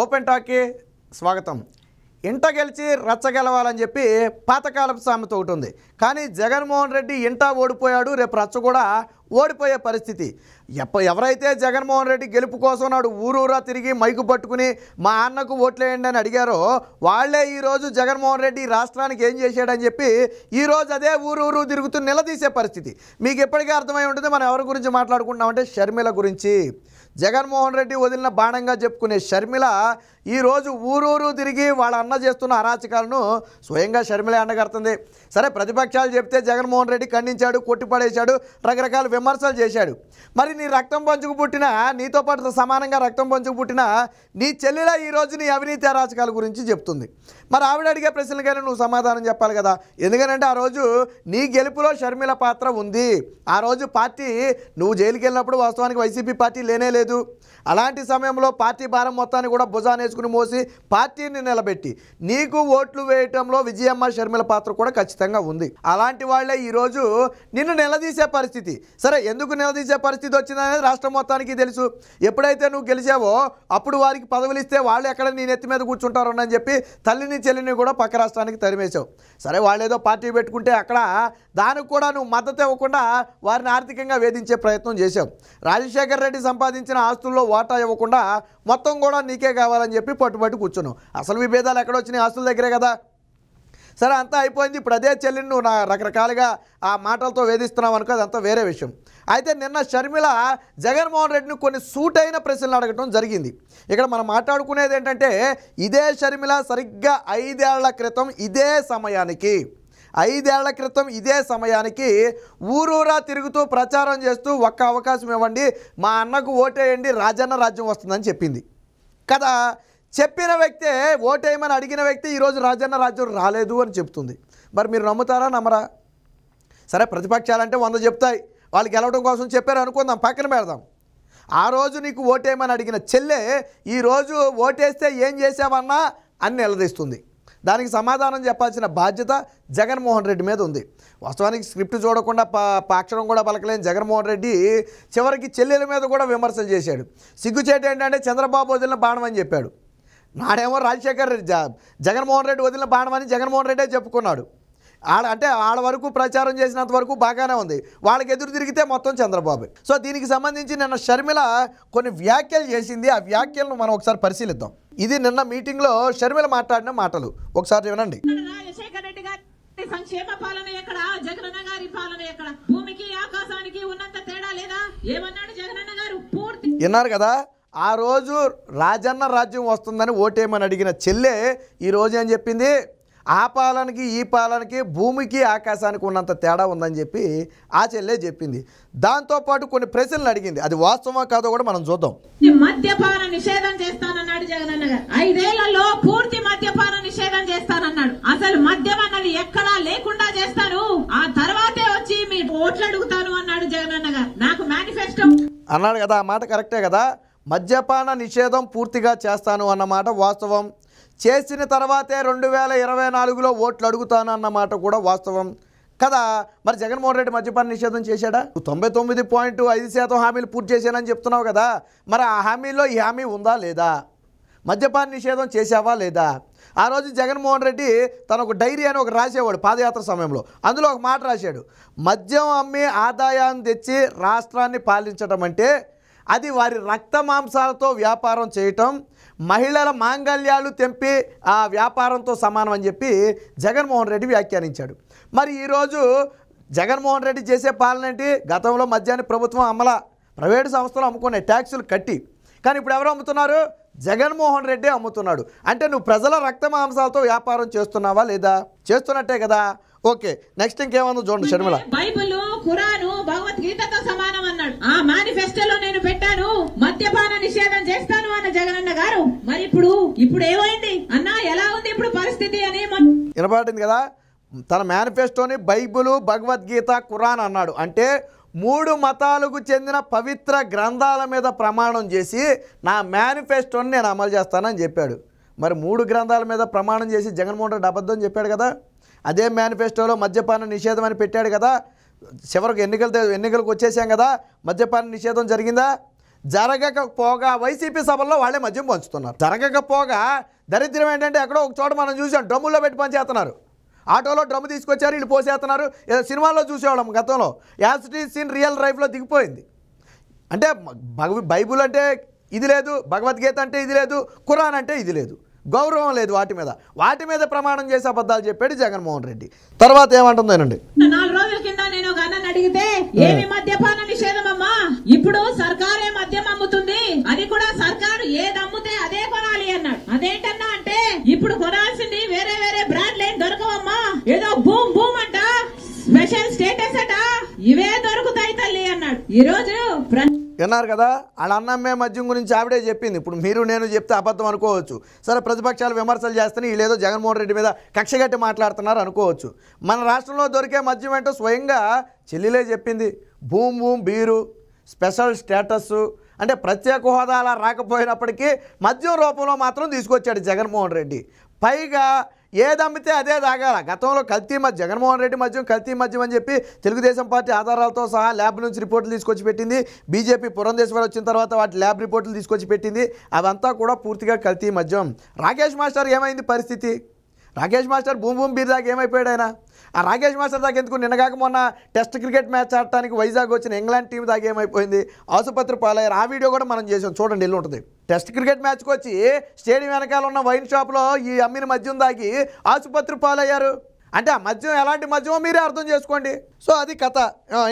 Open టాక్కి స్వాగతం. ఇంట గెలిచి రచ్చ గెలవాలని చెప్పి పాతకాలపు సామెత ఒకటి ఉంది. కానీ జగన్మోహన్ రెడ్డి ఇంట ఓడిపోయాడు, రేపు రచ్చ కూడా ఓడిపోయే పరిస్థితి. ఎవరైతే జగన్మోహన్ రెడ్డి గెలుపు కోసం నాడు ఊరూరా తిరిగి మైకు పట్టుకుని మా అన్నకు ఓట్లేయండి అని అడిగారో వాళ్లే ఈరోజు జగన్మోహన్ రెడ్డి రాష్ట్రానికి ఏం చేశాడని చెప్పి ఈరోజు అదే ఊరూరు తిరుగుతూ నిలదీసే పరిస్థితి. మీకు ఎప్పటికీ అర్థమై ఉంటుంది మనం ఎవరి గురించి మాట్లాడుకుంటున్నామంటే షర్మిల గురించి. జగన్మోహన్ రెడ్డి వదిలిన బాణంగా చెప్పుకునే షర్మిల ఈరోజు ఊరూరు తిరిగి వాళ్ళ అన్న చేస్తున్న అరాచకాలను స్వయంగా షర్మిల ఎండగడుతుంది. సరే, ప్రతిపక్షాలు చెప్తే జగన్మోహన్ రెడ్డి ఖండించాడు, కొట్టిపడేశాడు, రకరకాల విమర్శలు చేశాడు. మరి నీ రక్తం పంచుకు పుట్టిన, నీతో పాటు సమానంగా రక్తం పంచుకు పుట్టిన నీ చెల్లెల ఈరోజు నీ అవినీతి అరాచకాల గురించి చెప్తుంది. మరి ఆవిడ అడిగే ప్రశ్నలకైనా నువ్వు సమాధానం చెప్పాలి కదా. ఎందుకంటే ఆ రోజు నీ గెలుపులో షర్మిల పాత్ర ఉంది. ఆ రోజు పార్టీ నువ్వు జైలుకి వెళ్ళినప్పుడు వాస్తవానికి వైసీపీ పార్టీ లేనే లేదు. అలాంటి సమయంలో పార్టీ భారం మొత్తాన్ని కూడా భుజానేసుకుని మోసి పార్టీని నిలబెట్టి నీకు ఓట్లు వేయటంలో విజయమ్మ షర్మిల పాత్ర కూడా ఖచ్చితంగా ఉంది. అలాంటి వాళ్లే ఈరోజు నిన్ను నిలదీసే పరిస్థితి. సరే, ఎందుకు నిలదీసే పరిస్థితి వచ్చిందనేది రాష్ట్రం మొత్తానికి తెలుసు. ఎప్పుడైతే నువ్వు గెలిచావో అప్పుడు వారికి పదవులు ఇస్తే వాళ్ళు ఎక్కడ నీ నెత్తి మీద కూర్చుంటారు అని చెప్పి తల్లిని చెల్లిని కూడా పక్క రాష్ట్రానికి తరిమేశావు. సరే, వాళ్ళు ఏదో పార్టీ పెట్టుకుంటే అక్కడ దానికి కూడా నువ్వు మద్దతు ఇవ్వకుండా వారిని ఆర్థికంగా వేధించే ప్రయత్నం చేశావు. రాజశేఖర్ రెడ్డి సంపాదించిన ఆస్తుల్లో వాటా ఇవ్వకుండా మొత్తం కూడా నీకే కావాలని చెప్పి పట్టుబట్టి కూర్చున్నావు. అసలు విభేదాలు ఎక్కడొచ్చినాయి? ఆస్తుల దగ్గరే కదా. సరే, అంతా అయిపోయింది. ఇప్పుడు అదే చెల్లిని నువ్వు రకరకాలుగా ఆ మాటలతో వేధిస్తున్నావు అనుకో, అదంతా వేరే విషయం. అయితే నిన్న షర్మిల జగన్మోహన్ రెడ్డిని కొన్ని సూటైన ప్రశ్నలు అడగటం జరిగింది. ఇక్కడ మనం మాట్లాడుకునేది ఏంటంటే ఇదే షర్మిల సరిగ్గా 5 ఏళ్ల క్రితం ఇదే సమయానికి ఊరూరా తిరుగుతూ ప్రచారం చేస్తూ ఒక్క అవకాశం ఇవ్వండి, మా అన్నకు ఓటేయండి, రాజన్న రాజ్యం వస్తుందని చెప్పింది కదా. చెప్పిన వ్యక్తే, ఓటేయమని అడిగిన వ్యక్తి ఈరోజు రాజన్న రాజ్యం రాలేదు అని చెప్తుంది. మరి మీరు నమ్ముతారా నమ్మరా? సరే, ప్రతిపక్షాలంటే 100 చెప్తాయి. వాళ్ళు గెలవడం కోసం చెప్పారు అనుకుందాం, పక్కన పెడదాం. ఆ రోజు నీకు ఓటేయమని అడిగిన చెల్లె ఈరోజు ఓటేస్తే ఏం చేసావన్నా అని నిలదీస్తుంది. దానికి సమాధానం చెప్పాల్సిన బాధ్యత జగన్మోహన్ రెడ్డి మీద ఉంది. వాస్తవానికి స్క్రిప్ట్ చూడకుండా అక్షరం కూడా పలకలేని జగన్మోహన్ రెడ్డి చివరికి చెల్లెల మీద కూడా విమర్శలు చేశాడు. సిగ్గుచేటు ఏంటంటే చంద్రబాబు వదిలిన బాణం అని చెప్పాడు. నాడేమో రాజశేఖర్ రెడ్డి, జగన్మోహన్ రెడ్డి వదిలిన బాణం అని జగన్మోహన్ రెడ్డే చెప్పుకున్నాడు. వాళ్ళ వరకు ప్రచారం చేసినంత వరకు బాగానే ఉంది, వాళ్ళకి ఎదురు తిరిగితే మొత్తం చంద్రబాబు. సో దీనికి సంబంధించి నిన్న షర్మిల కొన్ని వ్యాఖ్యలు చేసింది. ఆ వ్యాఖ్యలను మనం ఒకసారి పరిశీలిద్దాం. ఇది నిన్న మీటింగ్లో షర్మిల మాట్లాడిన మాటలు, ఒకసారి వినండి. సంక్షేమ పాలన ఎక్కడ, జగనన్న గారి పాలన ఎక్కడ? భూమికి ఆకాశానికి ఉన్నంత తేడా లేదా? ఏమన్నాడు జగనన్న గారు? పూర్తి విన్నారు కదా. ఆ రోజు రాజన్న రాజ్యం వస్తుందని ఓటేయమని అడిగిన చెల్లె ఈరోజు ఏం చెప్పింది? ఆ పాలనకి ఈ పాలనకి భూమికి ఆకాశానికి ఉన్నంత తేడా ఉందని చెప్పి ఆ చెల్లె చెప్పింది. దాంతోపాటు కొన్ని ప్రశ్నలు అడిగింది. అది వాస్తవమా కాదో కూడా మనం చూద్దాం. మద్యపాన నిషేధం చేస్తానన్నాడు జగనన్న గారు. 5 ఏళ్లలో పూర్తి మద్యపాన నిషేధం చేస్తానన్నాడు. అసలు మద్యం అన్నది ఎక్కడా లేకుండా చేస్తాను, ఆ తర్వాతే వచ్చి మీ ఓట్లు అడుగుతాను అన్నాడు జగనన్న గారు. నాకు మేనిఫెస్టో అన్నాడు కదా. ఆ మాట కరెక్టే కదా. మద్యపాన నిషేధం పూర్తిగా చేస్తాను అన్నమాట వాస్తవం. చేసిన తర్వాతే 2024లో ఓట్లు అడుగుతాను అన్నమాట కూడా వాస్తవం కదా. మరి జగన్మోహన్ రెడ్డి మద్యపాన నిషేధం చేశాడా? 99.5% హామీలు పూర్తి చేశానని చెప్తున్నావు కదా. మరి ఆ హామీలో ఈ హామీ ఉందా లేదా? మద్యపాన నిషేధం చేశావా లేదా? ఆ రోజు జగన్మోహన్ రెడ్డి తన ఒక డైరీ అని ఒక రాసేవాడు పాదయాత్ర సమయంలో. అందులో ఒక మాట రాశాడు, మద్యం అమ్మి ఆదాయాన్ని తెచ్చి రాష్ట్రాన్ని పాలించడం అంటే అది వారి రక్త మాంసాలతో వ్యాపారం చేయటం, మహిళల మాంగళ్యాలు తెంపి ఆ వ్యాపారంతో సమానం అని చెప్పి జగన్మోహన్ రెడ్డి వ్యాఖ్యానించాడు. మరి ఈరోజు జగన్మోహన్ రెడ్డి చేసే పాలన ఏంటి? గతంలో మద్యాన్ని ప్రభుత్వం ప్రైవేటు సంస్థలు అమ్ముకున్నాయి ట్యాక్సులు కట్టి. కానీ ఇప్పుడు ఎవరు అమ్ముతున్నారు? జగన్మోహన్ రెడ్డి అమ్ముతున్నాడు. అంటే నువ్వు ప్రజల రక్త మాంసాలతో వ్యాపారం చేస్తున్నావా లేదా? చేస్తున్నట్టే కదా. ఓకే, నెక్స్ట్ ఇంకేమన్నా చూడండి. షర్మిల బైబిల్, ఖురాను, భగవద్గీతతో సమానం అన్నాడు. ఆ మేనిఫెస్టోలో నేను పెట్టాను మద్యపాన నిషేధం చేస్తాను అన్న జగనన్న గారు. మరి ఇప్పుడు ఏమైంది అన్నా? ఎలా ఉంది ఇప్పుడు పరిస్థితి అని వినపడింది కదా. తన మేనిఫెస్టోని బైబిల్, భగవద్గీత, ఖురాన్ అన్నాడు. అంటే 3 మతాలకు చెందిన పవిత్ర గ్రంథాల మీద ప్రమాణం చేసి నా మేనిఫెస్టోని నేను అమలు చేస్తానని చెప్పాడు. మరి 3 గ్రంథాల మీద ప్రమాణం చేసి జగన్మోహన్ రెడ్డి అబద్ధం చెప్పాడు కదా. అదే మేనిఫెస్టోలో మద్యపాన నిషేధం అని పెట్టాడు కదా. చివరికి ఎన్నికలకు వచ్చేసాం కదా. మద్యపాన నిషేధం జరిగిందా? జరగకపోగా వైసీపీ సభల్లో వాళ్ళే మద్యం పంచుతున్నారు. జరగకపోగా దరిద్రం ఏంటంటే ఎక్కడో ఒక చోట మనం చూసాం, డ్రమ్ముల్లో పెట్టి పంచేస్తున్నారు. ఆటోలో డ్రమ్ము తీసుకొచ్చారు, వీళ్ళు పోసేస్తున్నారు. సినిమాల్లో చూసేవాళ్ళం గతంలో. As it is in real లైఫ్లో దిగిపోయింది. అంటే బైబుల్ అంటే ఇది లేదు, భగవద్గీత అంటే ఇది లేదు, ఖురాన్ అంటే ఇది లేదు, గౌరవం లేదు. వాటి మీద ప్రమాణం చేసి అబద్ధాలు చెప్పాడు జగన్మోహన్ రెడ్డి. తర్వాత ఏమంటుందేనండి, 4 రోజుల కింద నేను ఒక అన్నని అడిగితే ఏమి మద్యపాన నిషేధం అమ్మా, ఇప్పుడు సర్కారే మద్యం అమ్ముతుంది, అది కూడా సర్కారు ఏది అమ్ముతే అదే కొనాలి అన్నాడు. అదేంటన్నా అంటే ఇప్పుడు కొనాల్సింది వేరే వేరే బ్రాండ్లు ఏం దొరకవమ్మా, ఏదో బూమ్ బూమ్ అంట, స్పెషల్ స్టేటస్ అట, ఇవే దొరుకుతాయి తల్లి అన్నాడు. ఈ రోజు విన్నారు కదా, వాళ్ళ అన్నమ్మే మద్యం గురించి ఆవిడే చెప్పింది. ఇప్పుడు మీరు నేను చెప్తే అబద్ధం అనుకోవచ్చు. సరే, ప్రతిపక్షాలు విమర్శలు చేస్తేనే వీళ్ళేదో జగన్మోహన్ రెడ్డి మీద కక్షగట్టి మాట్లాడుతున్నారు అనుకోవచ్చు. మన రాష్ట్రంలో దొరికే మద్యం ఏంటో స్వయంగా చెల్లిలే చెప్పింది. Boom boom beer, special status, అంటే ప్రత్యేక హోదా అలా రాకపోయినప్పటికీ మద్యం రూపంలో మాత్రం తీసుకొచ్చాడు జగన్మోహన్ రెడ్డి. పైగా ఏదమ్మితే అదే తాగాల. గతంలో కల్తీ మద్యం, జగన్మోహన్ రెడ్డి మద్యం కల్తీ మద్యం అని చెప్పి తెలుగుదేశం పార్టీ ఆధారాలతో సహా ల్యాబ్ నుంచి రిపోర్టులు తీసుకొచ్చి పెట్టింది. బీజేపీ పురంధేశ్వరి వచ్చిన తర్వాత వాటి ల్యాబ్ రిపోర్టులు తీసుకొచ్చి పెట్టింది. అవంతా కూడా పూర్తిగా కల్తీ మద్యం. రాకేష్ మాస్టర్ ఏమైంది పరిస్థితి? Rakesh master boom boom beer దాకా ఏమైపోయాడు ఆయన? ఆ రాకేష్ మాస్టర్ దాకా ఎందుకు? నిన్నగాక మొన్న టెస్ట్ క్రికెట్ మ్యాచ్ ఆడటానికి వైజాగ్ వచ్చిన ఇంగ్లాండ్ టీం దాకా ఏమైపోయింది? ఆసుపత్రి పాలయ్యారు. ఆ వీడియో కూడా మనం చేసాం, చూడండి, వెళ్ళి ఉంటుంది. టెస్ట్ క్రికెట్ మ్యాచ్కి వచ్చి స్టేడియం వెనకాల ఉన్న వైన్ షాప్లో ఈ అమ్మిన మద్యం దాగి ఆసుపత్రి పాలయ్యారు. అంటే ఆ మద్యం ఎలాంటి మద్యమో మీరే అర్థం చేసుకోండి. సో అది కథ.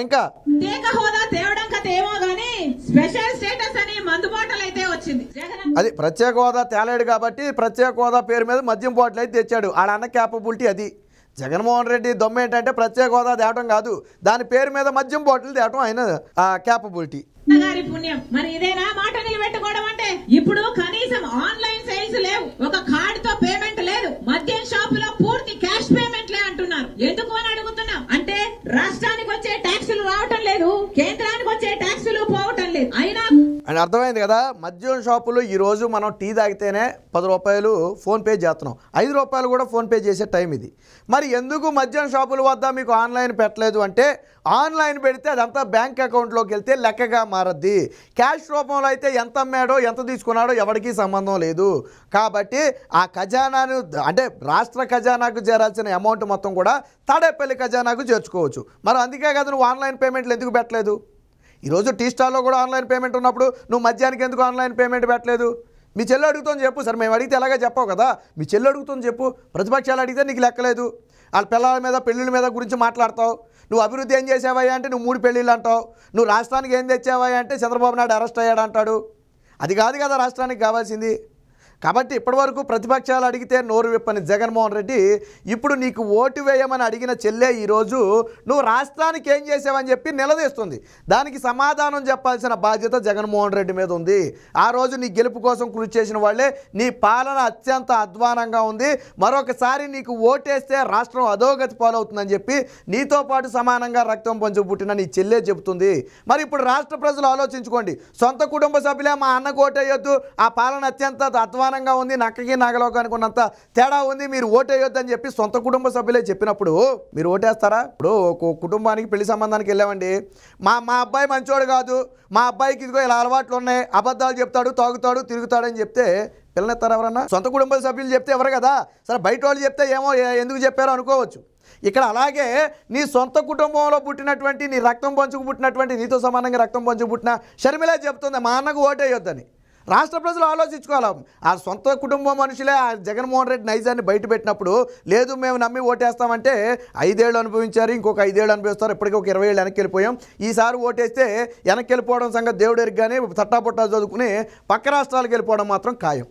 ఇంకా ప్రత్యేక హోదా తేవడం కథ ఏమో గానీ స్పెషల్ స్టేటస్ అని మందు బాటలు అయితే వచ్చింది. అది ప్రత్యేక హోదా తేలేడు కాబట్టి ప్రత్యేక హోదా పేరు మీద మద్యం బాటిల్ అయితే తెచ్చాడు. ఆడ అన్న క్యాపబిలిటీ అది. జగన్మోహన్ రెడ్డి దొమ్మ ఏంటంటే ప్రత్యేక హోదా తేవడం కాదు, దాని పేరు మీద మద్యం బాటిల్ తేవడం ఆయన క్యాపబిలిటీ. గారి పుణ్యం. మరి ఇదేనా మాట నిలబెట్టుకోవడం అంటే? ఇప్పుడు కనీసం ఆన్లైన్ సేల్స్ లేవు, ఒక కార్డ్ తో పేమెంట్ లేదు, మద్యం షాపులో పూర్తి క్యాష్ పేమెంట్లే అంటున్నారు. ఎందుకు అని అడుగుతున్నాం. అంటే రాష్ట్రానికి వచ్చే ట్యాక్సులు రావటం లేదు, కేంద్రానికి వచ్చే ట్యాక్సులు పోవటం లేదు. అయినా అని అర్థమైంది కదా. మద్యం షాపులు ఈరోజు మనం టీ తాగితేనే 10 రూపాయలు ఫోన్పే చేస్తున్నాం, 5 రూపాయలు కూడా ఫోన్పే చేసే టైం ఇది. మరి ఎందుకు మద్యం షాపుల వద్ద మీకు ఆన్లైన్ పెట్టలేదు అంటే, ఆన్లైన్ పెడితే అదంతా బ్యాంక్ అకౌంట్లోకి వెళ్తే లెక్కగా మారద్ది. క్యాష్ రూపంలో అయితే ఎంత అమ్మాడో ఎంత తీసుకున్నాడో ఎవరికీ సంబంధం లేదు. కాబట్టి ఆ ఖజానాను, అంటే రాష్ట్ర ఖజానాకు చేరాల్సిన అమౌంట్ మొత్తం కూడా తాడేపల్లి ఖజానాకు చేర్చుకోవచ్చు. మరి అందుకే కదా నువ్వు ఆన్లైన్ పేమెంట్లు ఎందుకు పెట్టలేదు? ఈరోజు టీ స్టాల్లో కూడా ఆన్లైన్ పేమెంట్ ఉన్నప్పుడు నువ్వు మద్యానికి ఎందుకు ఆన్లైన్ పేమెంట్ పెట్టలేదు? మీ చెల్లి అడుగుతుంది చెప్పు. సరే, మేము అడిగితే ఎలాగే చెప్పావు కదా, మీ చెల్లి అడుగుతుంది చెప్పు. ప్రతిపక్షాలు అడిగితే నీకు లెక్కలేదు. వాళ్ళ పిల్లల మీద పెళ్ళిళ్ళ మీద గురించి మాట్లాడతావు. నువ్వు అభివృద్ధి ఏం చేసావా అంటే నువ్వు 3 పెళ్ళిళ్ళు అంటావు. నువ్వు రాష్ట్రానికి ఏం తెచ్చావా అంటే చంద్రబాబు నాయుడు అరెస్ట్ అయ్యాడు అంటాడు. అది కాదు కదా రాష్ట్రానికి కావాల్సింది. కాబట్టి ఇప్పటివరకు ప్రతిపక్షాలు అడిగితే నోరు విప్పని జగన్మోహన్ రెడ్డి ఇప్పుడు నీకు ఓటు వేయమని అడిగిన చెల్లె ఈరోజు నువ్వు రాష్ట్రానికి ఏం చేసావని చెప్పి నిలదీస్తుంది. దానికి సమాధానం చెప్పాల్సిన బాధ్యత జగన్మోహన్ రెడ్డి మీద ఉంది. ఆ రోజు నీ గెలుపు కోసం కృషి చేసిన వాళ్ళే నీ పాలన అత్యంత అధ్వానంగా ఉంది, మరొకసారి నీకు ఓటేస్తే రాష్ట్రం అధోగతి పాలవుతుందని చెప్పి నీతో పాటు సమానంగా రక్తం పంచు పుట్టిన నీ చెల్లె చెబుతుంది. మరి ఇప్పుడు రాష్ట్ర ప్రజలు ఆలోచించుకోండి. సొంత కుటుంబ సభ్యులే మా అన్నకు ఓటేయొద్దు, ఆ పాలన అత్యంత అధ్వానంగా ఉంది, నక్కకి నాగలోకానికి ఉన్నంత తేడా ఉంది, మీరు ఓటేయొద్దని చెప్పి సొంత కుటుంబ సభ్యులే చెప్పినప్పుడు మీరు ఓటేస్తారా? ఇప్పుడు ఒక కుటుంబానికి పెళ్లి సంబంధానికి వెళ్ళామండి, మా అబ్బాయి మంచోడు కాదు, మా అబ్బాయికి ఇదిగో ఇలా అలవాట్లు ఉన్నాయి, అబద్ధాలు చెప్తాడు, తాగుతాడు, తిరుగుతాడని చెప్తే పిల్లనెత్తారు ఎవరన్నా? సొంత కుటుంబ సభ్యులు చెప్తే ఎవరు కదా. సరే, బయట వాళ్ళు చెప్తే ఏమో ఎందుకు చెప్పారో అనుకోవచ్చు. ఇక్కడ అలాగే నీ సొంత కుటుంబంలో పుట్టినటువంటి, నీ రక్తం పంచుకు పుట్టినటువంటి, నీతో సమానంగా రక్తం పంచుకు పుట్టిన షర్మిలే చెప్తుంది మా అన్నకు ఓటేయొద్దని. రాష్ట్ర ప్రజలు ఆలోచించుకోవాలి. ఆ సొంత కుటుంబం మనుషులే ఆ జగన్మోహన్ రెడ్డి నైజాన్ని బయట పెట్టినప్పుడు లేదు మేము నమ్మి ఓటేస్తామంటే 5 ఏళ్ళు అనుభవించారు, ఇంకొక 5 ఏళ్ళు అనుభవిస్తారు, ఇప్పటికీ ఒక 20 ఏళ్ళు వెనక్కి వెళ్ళిపోయాం. ఈసారి ఓటేస్తే వెనక్కి వెళ్ళిపోవడం సంగతి దేవుడు ఎరుగ్గానే తట్టాపుట్టా చదువుకుని పక్క రాష్ట్రాలకు వెళ్ళిపోవడం మాత్రం ఖాయం.